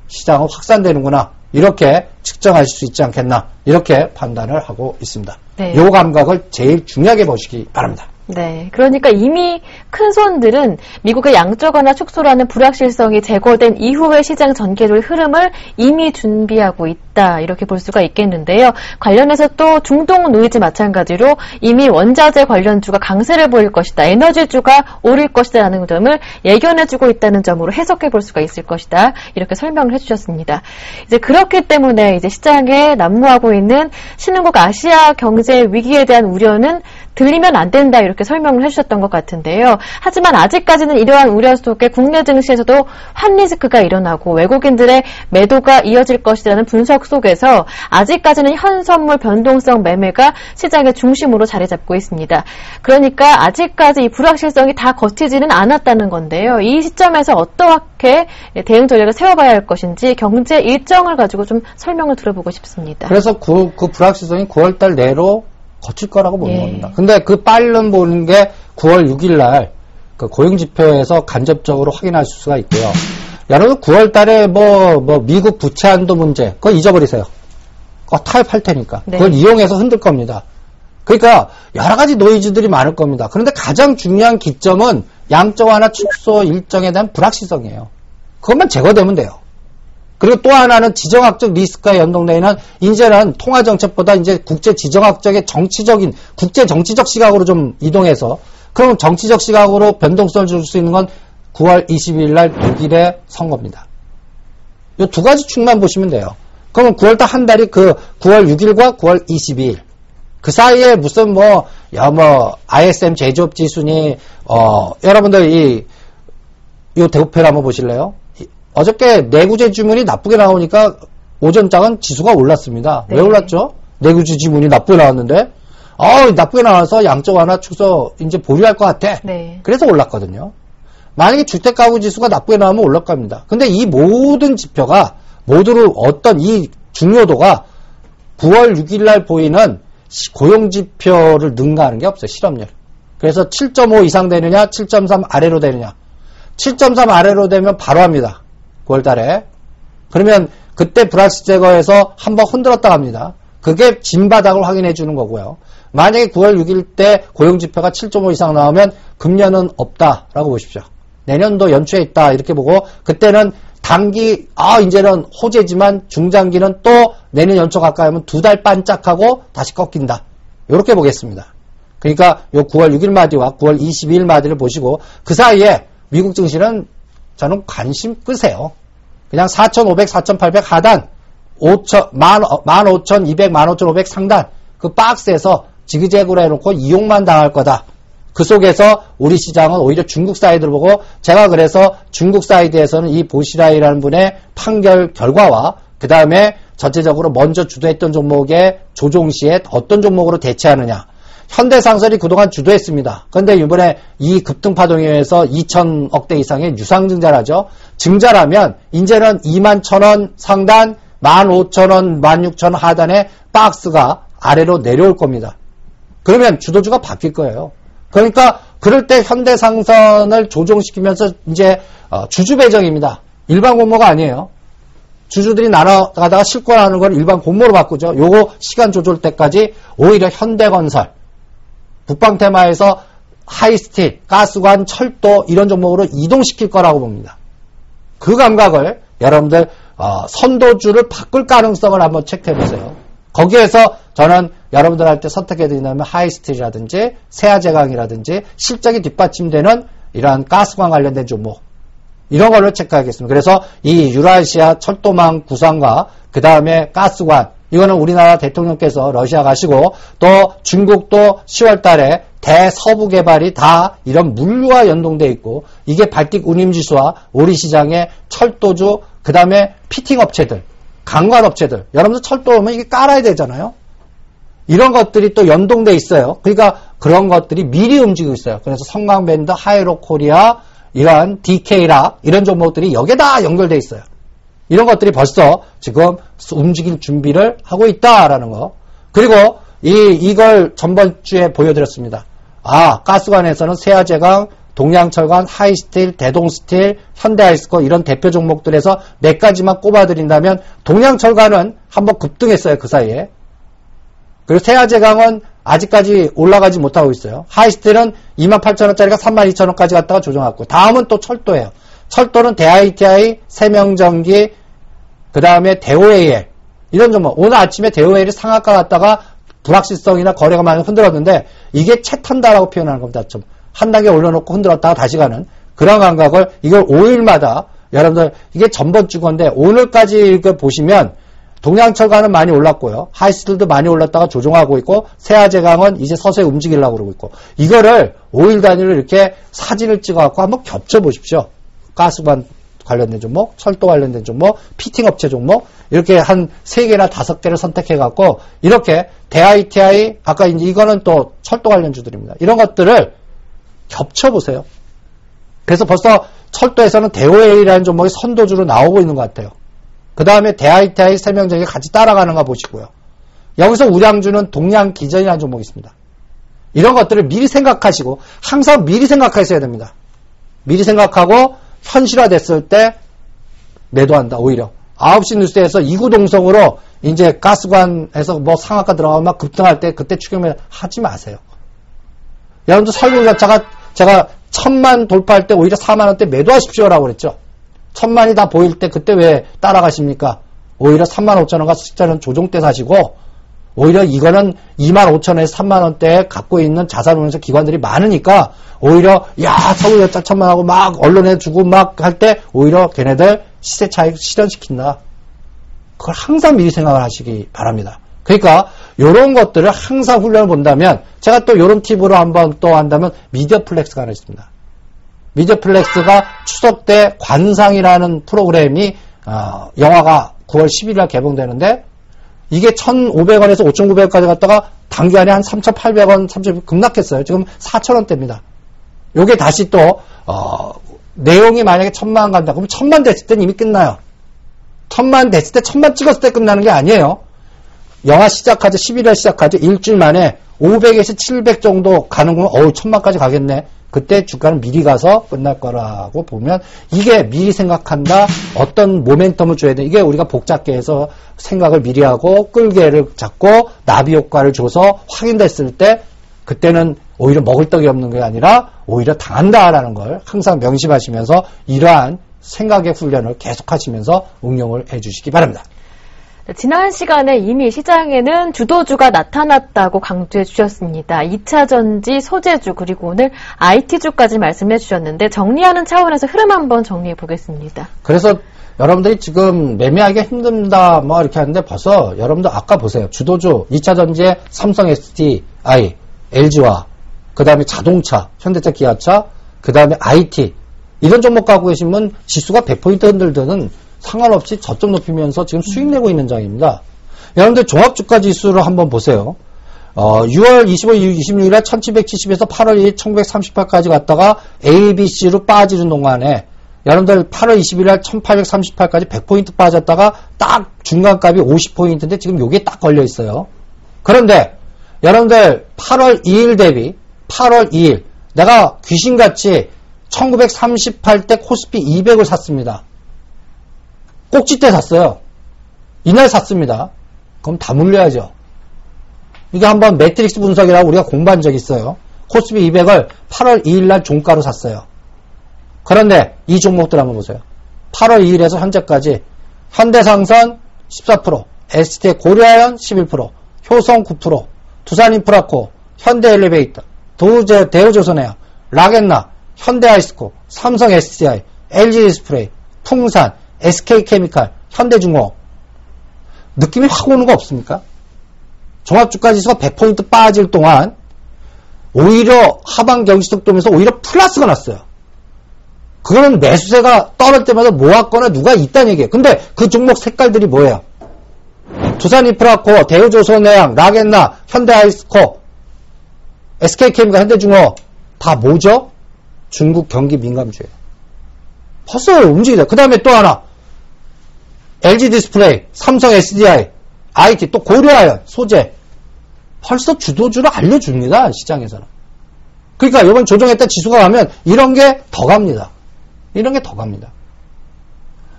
시장은 확산되는구나 이렇게 측정하실 수 있지 않겠나 이렇게 판단을 하고 있습니다. 네. 이 감각을 제일 중요하게 보시기 바랍니다. 네. 그러니까 이미 큰 손들은 미국의 양적 완화 축소라는 불확실성이 제거된 이후의 시장 전개될 흐름을 이미 준비하고 있다. 이렇게 볼 수가 있겠는데요. 관련해서 또 중동 노이즈 마찬가지로 이미 원자재 관련주가 강세를 보일 것이다. 에너지주가 오를 것이다. 라는 점을 예견해주고 있다는 점으로 해석해 볼 수가 있을 것이다. 이렇게 설명을 해주셨습니다. 이제 그렇기 때문에 이제 시장에 난무하고 있는 신흥국 아시아 경제 위기에 대한 우려는 들리면 안 된다 이렇게 설명을 해주셨던 것 같은데요. 하지만 아직까지는 이러한 우려 속에 국내 증시에서도 환리스크가 일어나고 외국인들의 매도가 이어질 것이라는 분석 속에서 아직까지는 현선물 변동성 매매가 시장의 중심으로 자리 잡고 있습니다. 그러니까 아직까지 이 불확실성이 다 거치지는 않았다는 건데요. 이 시점에서 어떻게 대응 전략을 세워봐야 할 것인지 경제 일정을 가지고 좀 설명을 들어보고 싶습니다. 그래서 그 불확실성이 9월달 내로 거칠 거라고 보는 겁니다. 근데 그 빠른 보는 게 9월 6일 날 그 고용지표에서 간접적으로 확인할 수가 있고요. 여러분 9월 달에 미국 부채 한도 문제 그거 잊어버리세요. 그거 타협할 테니까. 네. 그걸 이용해서 흔들 겁니다. 그러니까 여러 가지 노이즈들이 많을 겁니다. 그런데 가장 중요한 기점은 양적 완화 축소 일정에 대한 불확실성이에요. 그것만 제거되면 돼요. 그리고 또 하나는 지정학적 리스크가 연동되어 있는 이제는 통화정책보다 이제 국제 지정학적의 정치적인 국제 정치적 시각으로 좀 이동해서 그럼 정치적 시각으로 변동성을 줄 수 있는 건 9월 22일 날 독일의 선거입니다. 이 두 가지 축만 보시면 돼요. 그러면 9월달 한 달이 그 9월 6일과 9월 22일 그 사이에 무슨 ISM 제조업 지수니 여러분들 이 대우표를 한번 보실래요? 어저께 내구재 지문이 나쁘게 나오니까 오전장은 지수가 올랐습니다. 네. 왜 올랐죠? 내구재 지문이 나쁘게 나왔는데 나쁘게 나와서 양적 완화 축소 이제 보류할 것 같아. 네. 그래서 올랐거든요. 만약에 주택가구 지수가 나쁘게 나오면 올라갈 겁니다. 근데 이 모든 지표가 모두를 어떤 이 중요도가 9월 6일 날 보이는 고용지표를 능가하는 게 없어요. 실업률. 그래서 7.5 이상 되느냐 7.3 아래로 되느냐 7.3 아래로 되면 바로 합니다. 9월 달에. 그러면 그때 불확실 제거해서 한번 흔들었다 합니다. 그게 진바닥을 확인해 주는 거고요. 만약에 9월 6일 때 고용지표가 7.5 이상 나오면 금년은 없다라고 보십시오. 내년도 연초에 있다 이렇게 보고 그때는 단기 이제는 호재지만 중장기는 또 내년 연초 가까이 하면 2달 반짝하고 다시 꺾인다. 이렇게 보겠습니다. 그러니까 요 9월 6일 마디와 9월 22일 마디를 보시고 그 사이에 미국 증시는 저는 관심 끄세요. 그냥 4,500, 4,800 하단 15,200, 15,500 상단 그 박스에서 지그재그로 해놓고 이용만 당할 거다. 그 속에서 우리 시장은 오히려 중국 사이드를 보고 제가 그래서 중국 사이드에서는 이 보시라이라는 분의 판결 결과와 그 다음에 전체적으로 먼저 주도했던 종목의 조정 시에 어떤 종목으로 대체하느냐. 현대상설이 그동안 주도했습니다. 그런데 이번에 이 급등파동에 의해서 2,000억대 이상의 유상증자라죠. 증자라면 이제는 21,000원 상단 15,000원, 16,000원 하단의 박스가 아래로 내려올 겁니다. 그러면 주도주가 바뀔 거예요. 그러니까 그럴 때 현대상선을 조정시키면서 이제 주주 배정입니다. 일반 공모가 아니에요. 주주들이 나눠가다가 실권하는 걸 일반 공모로 바꾸죠. 요거 시간 조절 때까지 오히려 현대건설, 북방테마에서 하이스틸, 가스관, 철도 이런 종목으로 이동시킬 거라고 봅니다. 그 감각을 여러분들 선도주를 바꿀 가능성을 한번 체크해보세요. 거기에서 저는 여러분들한테 선택해드린다면 하이스틸이라든지 세아제강이라든지 실적이 뒷받침되는 이러한 가스관 관련된 종목 이런 걸로 체크하겠습니다. 그래서 이 유라시아 철도망 구상과 그 다음에 가스관 이거는 우리나라 대통령께서 러시아 가시고 또 중국도 10월 달에 대서부 개발이 다 이런 물류와 연동돼 있고 이게 발틱 운임지수와 우리 시장의 철도주 그 다음에 피팅 업체들 강관업체들 여러분들 철도 오면 이게 깔아야 되잖아요. 이런 것들이 또 연동돼 있어요. 그러니까 그런 것들이 미리 움직이고 있어요. 그래서 성광밴드, 하이로코리아 이러한 DK라 이런 종목들이 여기에 다 연결돼 있어요. 이런 것들이 벌써 지금 움직일 준비를 하고 있다라는 거. 그리고 이걸 전번 주에 보여드렸습니다. 가스관에서는 세아제강, 동양철관, 하이스틸, 대동스틸, 현대아이스코 이런 대표 종목들에서 몇 가지만 꼽아드린다면 동양철관은 한번 급등했어요. 그 사이에. 그리고 세아제강은 아직까지 올라가지 못하고 있어요. 하이스틸은 28,000원짜리가 32,000원까지 갔다가 조정했고 다음은 또 철도예요. 철도는 대ITI, 세명전기, 그 다음에 대오AL 이런 종목. 오늘 아침에 대오AL이 상한가 갔다가 불확실성이나 거래가 많이 흔들었는데 이게 채 탄다라고 표현하는 겁니다. 좀 한 단계 올려놓고 흔들었다가 다시 가는 그런 감각을 이걸 5일마다 여러분들 이게 전번 주 건데 오늘까지 보시면 동양철관은 많이 올랐고요. 하이스틸도 많이 올랐다가 조정하고 있고 세아제강은 이제 서서히 움직이려고 그러고 있고 이거를 5일 단위로 이렇게 사진을 찍어갖고 한번 겹쳐보십시오. 가스관 관련된 종목, 철도 관련된 종목, 피팅업체 종목 이렇게 한 3개나 5개를 선택해갖고 이렇게 대ITI 아까 이제 이거는 또 철도 관련주들입니다. 이런 것들을 겹쳐보세요. 그래서 벌써 철도에서는 대오AL이라는 종목이 선도주로 나오고 있는 것 같아요. 그 다음에 대ITI 세명전기 같이 따라가는가 보시고요. 여기서 우량주는 동양기전이라는 종목이 있습니다. 이런 것들을 미리 생각하시고 항상 미리 생각하셔야 됩니다. 미리 생각하고 현실화됐을 때 매도한다. 오히려 9시 뉴스에서 이구동성으로 이제 가스관에서 뭐 상한가 들어가면 막 급등할 때 그때 추격매도 하지 마세요. 여러분들 설국열차가 제가 1,000만 돌파할 때 오히려 4만원대 매도하십시오라고 그랬죠. 1,000만이 다 보일 때 그때 왜 따라가십니까? 오히려 35,000원과 수익자는 조정 때 사시고 오히려 이거는 25,000원에서 3만원대에 갖고 있는 자산운용사 기관들이 많으니까 오히려 서울열차 1,000만하고 막 언론에 주고 막 할 때 오히려 걔네들 시세 차익 실현시킨다. 그걸 항상 미리 생각을 하시기 바랍니다. 그러니까 이런 것들을 항상 훈련을 본다면 제가 또 이런 팁으로 한번 또 한다면 미디어플렉스가 하나 있습니다. 미디어플렉스가 추석 때 관상이라는 프로그램이 영화가 9월 10일날 개봉되는데 이게 1,500원에서 5,900원까지 갔다가 단기간에 한 3,800원, 3,000원 급락했어요. 지금 4,000원대입니다. 요게 다시 또 내용이 만약에 1,000만 간다. 그럼 1,000만 됐을 때는 이미 끝나요. 1,000만 됐을 때 1,000만 찍었을 때 끝나는 게 아니에요. 영화 시작하죠. 11월 시작하죠. 일주일 만에 500에서 700 정도 가는 거면 1,000만까지 가겠네. 그때 주가는 미리 가서 끝날 거라고 보면 이게 미리 생각한다. 어떤 모멘텀을 줘야 돼. 이게 우리가 복잡계에서 생각을 미리 하고 끌개를 잡고 나비 효과를 줘서 확인됐을 때 그때는 오히려 먹을 떡이 없는 게 아니라 오히려 당한다라는 걸 항상 명심하시면서 이러한 생각의 훈련을 계속하시면서 응용을 해주시기 바랍니다. 지난 시간에 이미 시장에는 주도주가 나타났다고 강조해 주셨습니다. 2차전지, 소재주, 그리고 오늘 IT주까지 말씀해 주셨는데 정리하는 차원에서 흐름 한번 정리해 보겠습니다. 그래서 여러분들이 지금 매매하기가 힘든다 뭐 이렇게 하는데 벌써 여러분들 아까 보세요. 주도주 2차전지에 삼성 SDI, LG화, 그 다음에 자동차, 현대차, 기아차, 그 다음에 IT 이런 종목 갖고 계시면 지수가 100포인트 흔들드는 상관없이 저점 높이면서 지금 수익 내고 있는 장입니다. 여러분들 종합주가 지수를 한번 보세요. 6월 25일, 26일에 1770에서 8월 2일 1938까지 갔다가 ABC로 빠지는 동안에 여러분들 8월 20일에 1838까지 100포인트 빠졌다가 딱 중간값이 50포인트인데 지금 요게 딱 걸려 있어요. 그런데 여러분들 8월 2일 대비 8월 2일 내가 귀신같이 1938때 코스피 200을 샀습니다. 꼭지 때 샀어요. 이날 샀습니다. 그럼 다 물려야죠. 이게 한번 매트릭스 분석이라고 우리가 공부한 적이 있어요. 코스피 200을 8월 2일 날 종가로 샀어요. 그런데 이 종목들 한번 보세요. 8월 2일에서 현재까지 현대상선 14%, ST 고려아연 11%, 효성 9%, 두산인프라코, 현대엘리베이터, 대우조선해양, 라겐나, 현대아이스코, 삼성 SDI, LG디스플레이, 풍산, SK케미칼, 현대중공업 느낌이 확 오는 거 없습니까? 종합주가지수가 100포인트 빠질 동안 오히려 하방 경직속도면서 오히려 플러스가 났어요. 그거는 매수세가 떨어질 때마다 모았거나 누가 있다는 얘기예요. 근데 그 종목 색깔들이 뭐예요? 두산인프라코, 대우조선해양, 라겐나, 현대아이스코, SK케미칼, 현대중공업 다 뭐죠? 중국 경기 민감주예요. 벌써 움직이다. 그 다음에 또 하나 LG디스플레이, 삼성 SDI, IT, 또 고려아연, 소재 벌써 주도주를 알려줍니다. 시장에서는. 그러니까 이번 조정했다 지수가 가면 이런 게 더 갑니다. 이런 게 더 갑니다.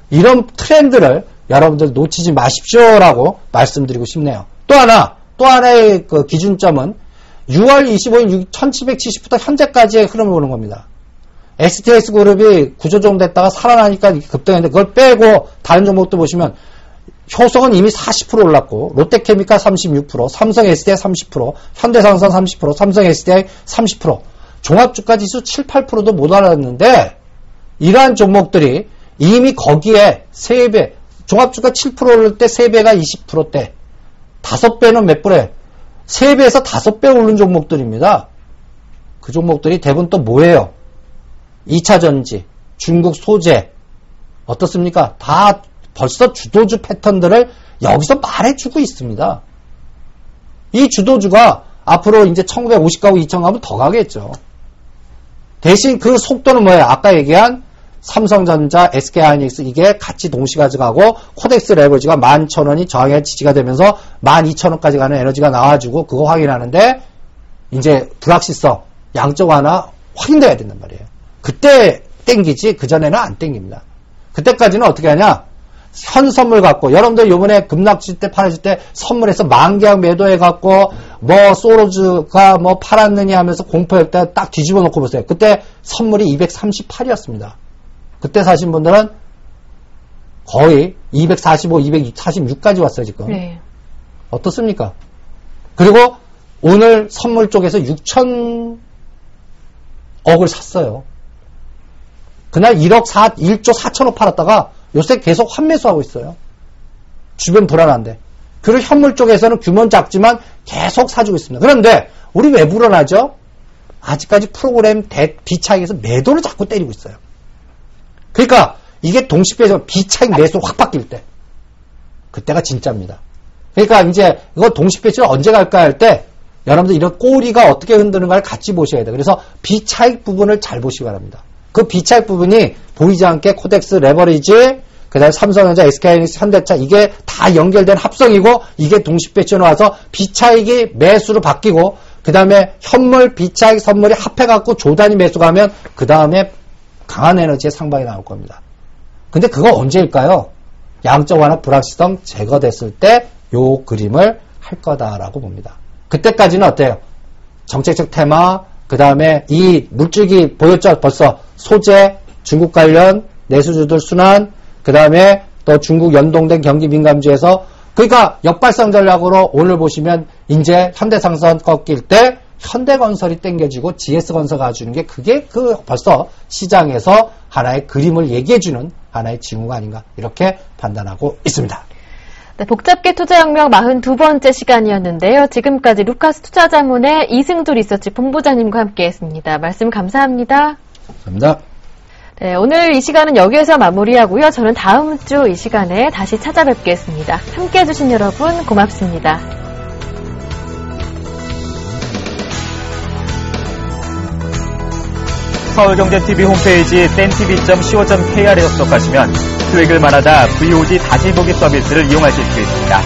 이런 트렌드를 여러분들 놓치지 마십시오라고 말씀드리고 싶네요. 또 하나의 그 기준점은 6월 25일 1770부터 현재까지의 흐름을 보는 겁니다. STS그룹이 구조조정됐다가 살아나니까 급등했는데 그걸 빼고 다른 종목도 보시면 효성은 이미 40% 올랐고 롯데케미칼 36%, 삼성 SDI 30%, 현대상선 30%, 삼성 SDI 30%, 종합주가지수 7, 8%도 못 올랐는데 이러한 종목들이 이미 거기에 3배, 종합주가 7% 오를 때 3배가 20%대, 5배는 몇 불에? 3배에서 5배 오른 종목들입니다. 그 종목들이 대부분 또 뭐예요? 2차전지, 중국 소재 어떻습니까? 다 벌써 주도주 패턴들을 여기서 말해주고 있습니다. 이 주도주가 앞으로 이제 1950가고 2000 가면 더 가겠죠. 대신 그 속도는 뭐예요? 아까 얘기한 삼성전자, SK하이닉스 이게 같이 동시 가져가고 코덱스 레버리지가 11,000원이 저항의 지지가 되면서 12,000원까지 가는 에너지가 나와주고 그거 확인하는데 이제 불확실성 양쪽 하나 확인돼야 된단 말이에요. 그때 땡기지 그전에는 안 땡깁니다. 그때까지는 어떻게 하냐? 현 선물 갖고 여러분들 요번에 급락질 때 팔아질 때 선물해서 만계약 매도해갖고 뭐 소로즈가 뭐 팔았느냐 하면서 공포할 때 딱 뒤집어 놓고 보세요. 그때 선물이 238이었습니다. 그때 사신 분들은 거의 245, 246까지 왔어요 지금. 네. 어떻습니까? 그리고 오늘 선물 쪽에서 6천억을 샀어요. 그날 1조 4천억 팔았다가 요새 계속 환매수하고 있어요. 주변 불안한데. 그리고 현물 쪽에서는 규모는 작지만 계속 사주고 있습니다. 그런데 우리 왜 불안하죠? 아직까지 프로그램 비차익에서 매도를 자꾸 때리고 있어요. 그러니까 이게 동시배에서 비차익 매수로 확 바뀔 때 그때가 진짜입니다. 그러니까 이제 이거 동시배치를 언제 갈까 할 때 여러분들 이런 꼬리가 어떻게 흔드는가를 같이 보셔야 돼요. 그래서 비차익 부분을 잘 보시기 바랍니다. 그 비차익 부분이 보이지 않게 코덱스 레버리지, 그 다음에 삼성전자, SK하이닉스, 현대차 이게 다 연결된 합성이고 이게 동시배치로 와서 비차익이 매수로 바뀌고 그 다음에 현물, 비차익, 선물이 합해갖고 조단위 매수가 하면 그 다음에 강한 에너지의 상방이 나올 겁니다. 근데 그거 언제일까요? 양적 완화 불확실성 제거됐을 때 요 그림을 할 거다라고 봅니다. 그때까지는 어때요? 정책적 테마, 그 다음에 이 물줄기 보였죠? 벌써 소재, 중국 관련, 내수주들 순환, 그 다음에 또 중국 연동된 경기 민감주에서 그러니까 역발상 전략으로 오늘 보시면 이제 현대상선 꺾일 때 현대건설이 땡겨지고 GS건설 가주는 게 그게 벌써 시장에서 하나의 그림을 얘기해주는 하나의 징후가 아닌가 이렇게 판단하고 있습니다. 네, 복잡계 투자혁명 42번째 시간이었는데요. 지금까지 루카스 투자자문의 이승두 리서치 본부장님과 함께했습니다. 말씀 감사합니다. 감사합니다. 네, 오늘 이 시간은 여기에서 마무리하고요. 저는 다음 주 이 시간에 다시 찾아뵙겠습니다. 함께해 주신 여러분 고맙습니다. 서울경제TV 홈페이지 땡tv.co.kr에 접속하시면 수익을 말하다 VOD 다시 보기 서비스를 이용하실 수 있습니다.